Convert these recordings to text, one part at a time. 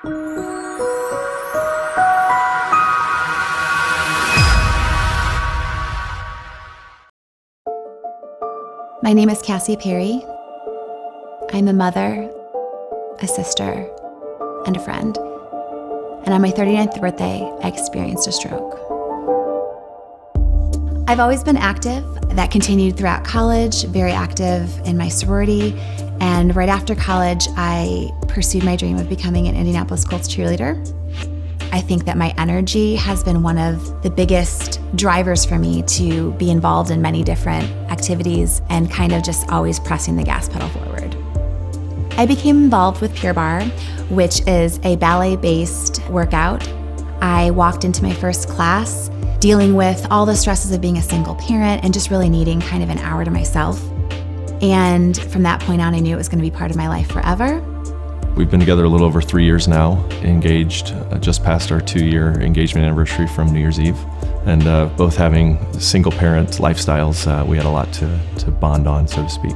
My name is Cassie Perry. I'm a mother, a sister, and a friend. And on my 39th birthday, I experienced a stroke. I've always been active. That continued throughout college, very active in my sorority. And right after college, I pursued my dream of becoming an Indianapolis Colts cheerleader. I think that my energy has been one of the biggest drivers for me to be involved in many different activities and kind of just always pressing the gas pedal forward. I became involved with Pure Barre, which is a ballet-based workout. I walked into my first class dealing with all the stresses of being a single parent and just really needing kind of an hour to myself. And from that point on, I knew it was going to be part of my life forever. We've been together a little over 3 years now, engaged, just past our 2-year engagement anniversary from New Year's Eve. And both having single parent lifestyles, we had a lot to bond on, so to speak.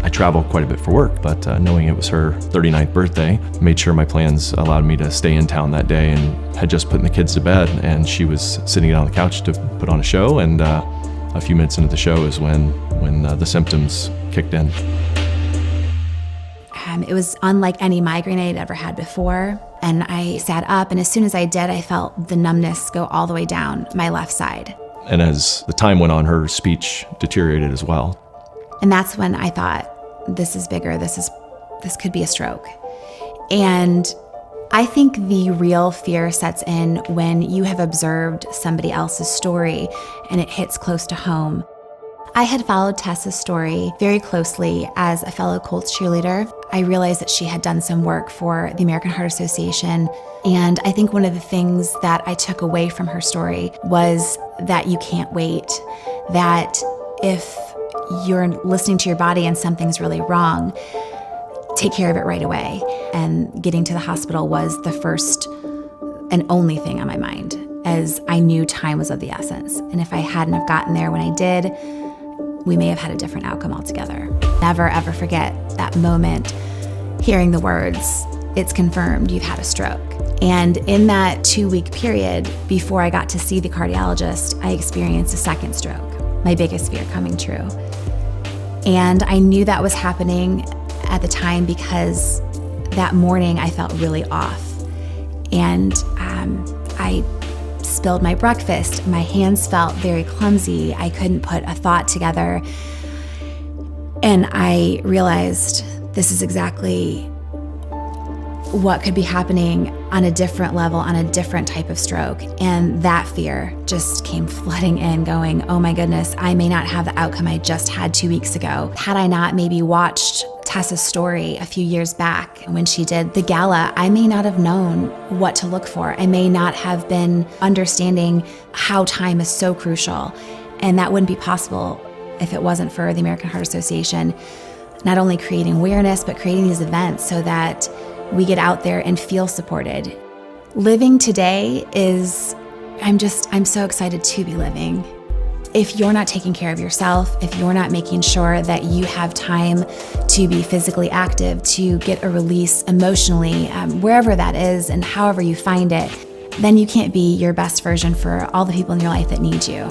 I travel quite a bit for work, but knowing it was her 39th birthday, made sure my plans allowed me to stay in town that day, and had just put the kids to bed, and she was sitting on the couch to put on a show, and a few minutes into the show is when the symptoms kicked in. It was unlike any migraine I'd ever had before. And I sat up, and as soon as I did, I felt the numbness go all the way down my left side. And as the time went on, her speech deteriorated as well. And that's when I thought, this is bigger, this could be a stroke. And I think the real fear sets in when you have observed somebody else's story and it hits close to home. I had followed Tessa's story very closely as a fellow Colts cheerleader. I realized that she had done some work for the American Heart Association. And I think one of the things that I took away from her story was that you can't wait, that if you're listening to your body and something's really wrong, take care of it right away. And getting to the hospital was the first and only thing on my mind, as I knew time was of the essence. And if I hadn't have gotten there when I did, we may have had a different outcome altogether. Never, ever forget that moment, hearing the words, "It's confirmed, you've had a stroke." And in that 2-week period, before I got to see the cardiologist, I experienced a second stroke, my biggest fear coming true. And I knew that was happening at the time because that morning I felt really off. And I spilled my breakfast. My hands felt very clumsy. I couldn't put a thought together. And I realized this is exactly what could be happening on a different level, on a different type of stroke. And that fear just came flooding in, going, oh my goodness, I may not have the outcome I just had 2 weeks ago. Had I not maybe watched Tessa's story a few years back when she did the gala, I may not have known what to look for. I may not have been understanding how time is so crucial. And that wouldn't be possible if it wasn't for the American Heart Association, not only creating awareness, but creating these events so that we get out there and feel supported. Living today is, I'm so excited to be living. If you're not taking care of yourself, if you're not making sure that you have time to be physically active, to get a release emotionally, wherever that is and however you find it, then you can't be your best version for all the people in your life that need you.